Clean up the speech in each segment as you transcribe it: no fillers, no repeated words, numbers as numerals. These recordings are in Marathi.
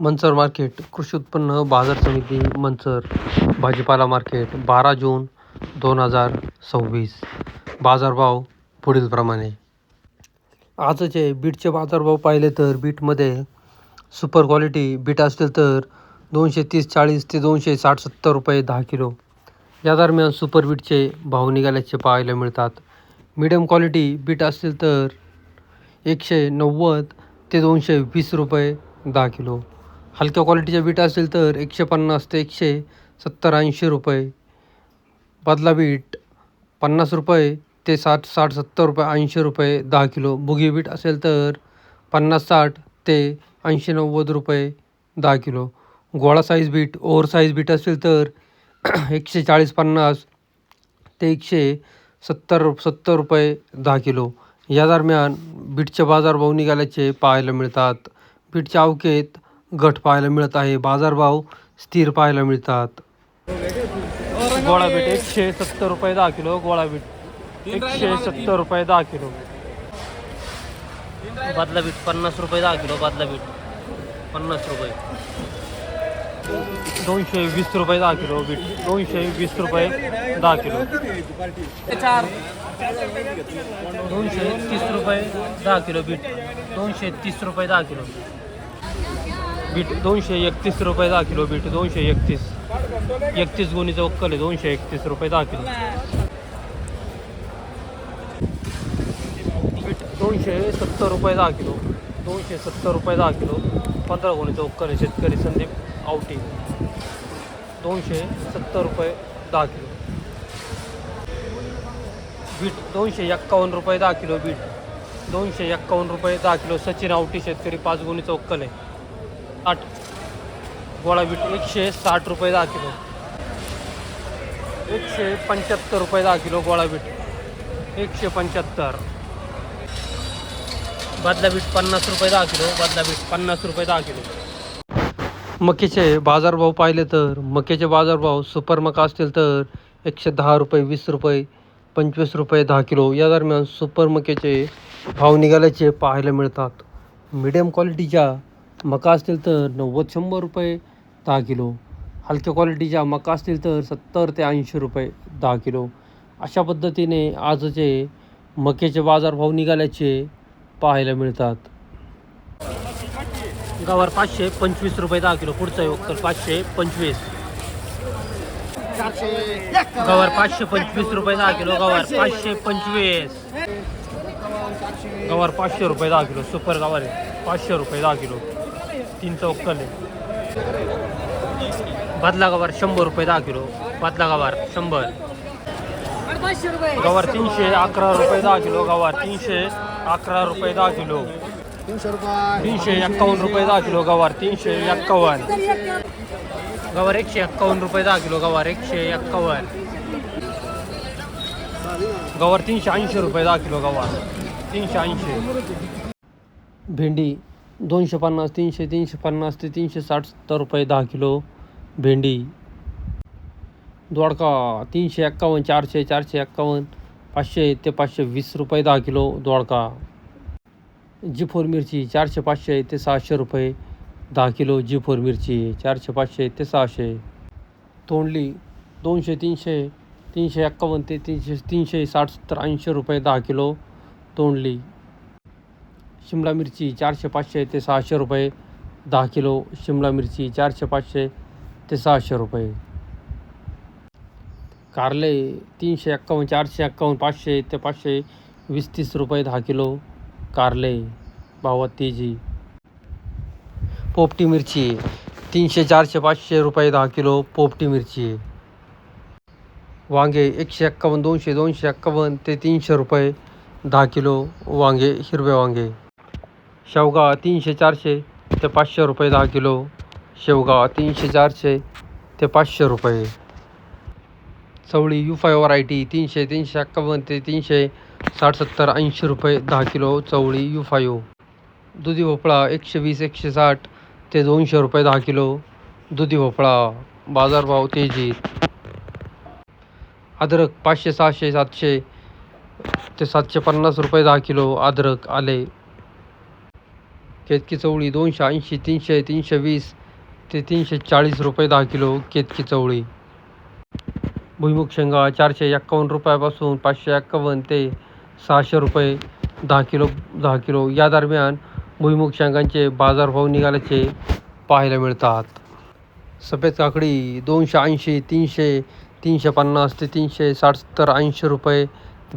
मंचर मार्केट कृषी उत्पन्न बाजार समिती मंचर भाजीपाला मार्केट 12 जून 2026. बाजारभाव पुढीलप्रमाणे. आजचे बीटचे बाजारभाव पाहिले तर बीटमध्ये सुपर क्वालिटी बीट असतील तर 230-40 ते 260-70 रुपये 10 किलो या दरम्यान सुपर बीटचे भाव निघाल्याचे पाहायला मिळतात. मीडियम क्वालिटी बीट असतील तर 190 ते 220 रुपये 10 किलो. हलक्या क्वालिटीचे बीट असतील तर 150 ते 170-80 रुपये. बदला बीट 50 रुपये ते 60-70 रुपये 80 रुपये 10 किलो. बुगी बीट असेल तर 50-60 ते 80-90 रुपये 10 किलो. गोळा size beet over size beet असेल तर 140-50 ते 170 रुपये 10 किलो या दरम्यान बीटचे बाजारभाव निघाल्याचे पाहायला मिळतात. बीटच्या अवकेत घट पाहायला मिळत आहे. बाजारभाव स्थिर पाहायला मिळतात. गोळा बीट 170 रुपये 10 किलो. गोळा बीट 170 रुपये 10 किलो. बदला बीट 50 रुपये 10 किलो. बदला बीट 50 रुपये. 220 रुपये 10 किलो. बीट 220 रुपये 10 किलो. 230 रुपये 10 किलो. बीट 230 रुपये 10 किलो. बीट 231 रुपये 10 किलो. बीट 231 गुणीचा उक्कल आहे 231 रुपये 10 किलो. बीट 270 रुपये 10 किलो. 270 रुपये 10 किलो. 15 गुणीचा उक्कल आहे शेतकरी संदीप आवटी. 270 रुपये 10 किलो. बीट 251 रुपये 10 किलो. बीट 251 रुपये 10 किलो. सचिन आवटी शेतकरी 5 गुणीचा उक्कल आहे 8. गोळा बीट 160 रुपये 10 किलो. 175 रुपये 10 किलो. गोळा बीट 175. बदला बीट 50 रुपये 10 किलो. बदला बीट 50 रुपये 10 किलो. मक्याचे बाजारभाव पाहिले तर मक्याचे बाजारभाव सुपर मका असतील तर 110 रुपये 20 रुपये 25 रुपये 10 किलो या दरम्यान सुपर मक्याचे भाव निघाल्याचे पाहायला मिळतात. मीडियम क्वालिटीच्या मका असतील तर 90-100 रुपये 10 किलो. हलक्या क्वालिटीच्या मका असतील तर 70 ते 80 रुपये 10 किलो. अशा पद्धतीने आजचे मक्याचे बाजारभाव निघाल्याचे पाहायला मिळतात. गवार 525 रुपये 10 किलो. पुढचा उक्कल 525. गवार 525 रुपये 10 किलो. गवार 525. गवार 500 रुपये 10 किलो. सुपर गवार आहे 500 रुपये 10 किलो. 3चा उक्कल आहे. बदला गवार 100 रुपये 10 किलो. बदला गवार 100. गवार 311 रुपये 10 किलो. गवार 311 रुपये 10 किलो. 351 रुपये 10 किलो. गवार 351. गवार 151 रुपये 10 किलो. गवार 151. गवार 380 रुपये 10 किलो. गवार 380. भेंडी 250 350 ते 360 रुपये 10 किलो. भेंडी. दोडका 351 451 500 ते 520 रुपये 10 किलो. दोडका. जी4 मिरची 400-500 ते 600 रुपये 10 किलो. जी4 मिरची 400-500 ते 600. तोंडली 200-300 351 ते 360-70-80 रुपये 10 किलो. तोंडली. शिमला मिरची 400-500 ते 600 रुपये 10 किलो. शिमला मिरची 400-500 ते 600 रुपये. कारले 351 451 500 ते 520-30 रुपये 10 किलो. कारले भावात तेजी. पोपटी मिरची 300 400-500 रुपये 10 किलो. पोपटी मिरची. वांगे 151 200 251 ते 300 रुपये 10 किलो. वांगे हिरवे वांगे. शेवगा 300-400 ते 500 रुपये 10 किलो. शेवगा 300-400 ते 500 रुपये. चवळी U5 व्हरायटी 300 351 ते 360-70-80 रुपये 10 किलो. चवळी U5. दुधी भोपळा 120-160 ते 200 रुपये 10 किलो. दुधी भोपळा. बाजारभाव तेजीत. अद्रक 500-600-700 ते 750 रुपये 10 किलो. अद्रक आले. केतकी चवळी 280, 300, 320 ते 340 रुपये 10 किलो केतकी चवळी. भुईमुग शेंगा 451 रुपयापासून 551 ते 600 रुपये 10 किलो या दरम्यान भुईमुग शेंगांचे बाजारभाव निघाल्याचे पाहायला मिळतात. सफेद काकडी 280, 300, 350 ते 360, 70, 80 रुपये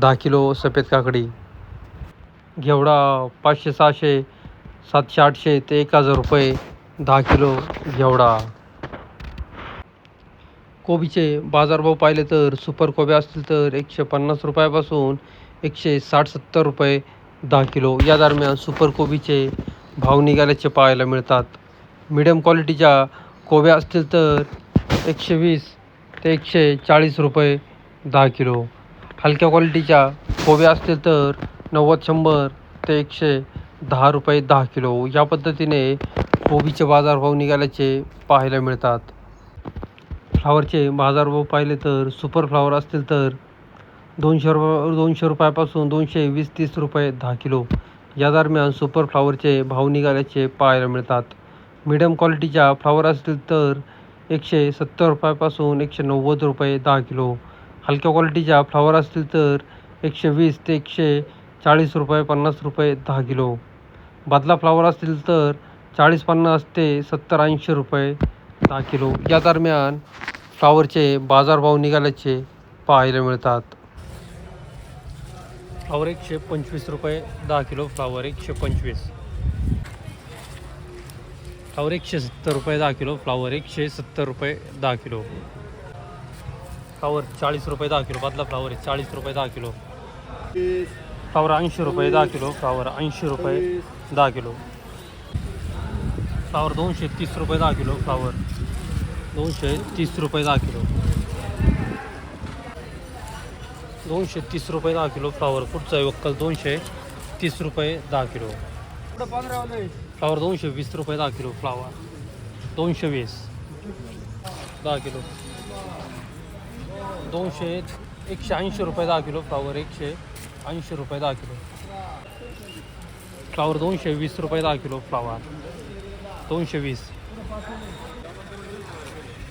10 किलो सफेद काकडी. घेवडा 500, 600, 700, 800 ते 1000 रुपये 10 किलो घेवडा. कोबीचे बाजारभाव पाहिले तर सुपर कोबी असतील तर 150 रुपयापासून 160-70 रुपये 10 किलो या दरम्यान सुपर कोबीचे भाव निघाल्याचे पाहायला मिळतात. मीडियम क्वालिटीच्या कोब्या असतील तर 120 ते 140 रुपये 10 किलो. हलक्या क्वालिटीच्या कोब्या असतील तर 90-100 ते 110 रुपये 10 किलो या पद्धतीने कोबीचे बाजारभाव निघाल्याचे पाहायला मिळतात. फ्लावरचे बाजारभाव पाहिले तर सुपर फ्लावर असतील तर 200 रुपयापासून 220-30 रुपये 10 किलो या दरम्यान सुपर फ्लावरचे भाव निघाल्याचे पाहायला मिळतात. मीडियम क्वालिटीच्या फ्लावर असतील तर 170 रुपयापासून 190 रुपये 10 किलो. हलक्या क्वालिटीच्या फ्लावर असतील तर 120 ते 140 रुपये 50 रुपये 10 किलो. बदला फ्लावर असतील तर 40-50 ते 70-80 रुपये 10 किलो या दरम्यान फ्लावरचे बाजारभाव निघाल्याचे पाहायला मिळतात. फ्लावर 125 रुपये 10 किलो. फ्लावर 125. फ्लावर 170 रुपये 10 किलो. फ्लावर 170 रुपये 10 किलो. फ्लावर 40 रुपये 10 किलो. बदला फ्लावर आहे 40 रुपये 10 किलो. फ्लावर 80 रुपये 10 किलो. फ्लावर 80 रुपये 10 किलो. फ्लावर 230 रुपये 10 किलो. फ्लावर 230 रुपये 10 किलो. 230 रुपये 10 किलो. फ्लावर पुढचा आहे वक्कल 230 रुपये 10 किलो. फ्लावर 220 रुपये 10 किलो. Flower 220 10 kilo. 180 रुपये 10 किलो. फ्लावर 180 रुपये 10 किलो. फ्लावर 220 रुपये 10 किलो. फ्लावर 220.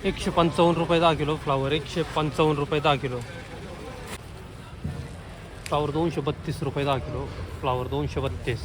155 रुपये 10 किलो. फ्लावर 155 रुपये 10 किलो. फ्लावर 232 रुपये 10 किलो. फ्लावर 232.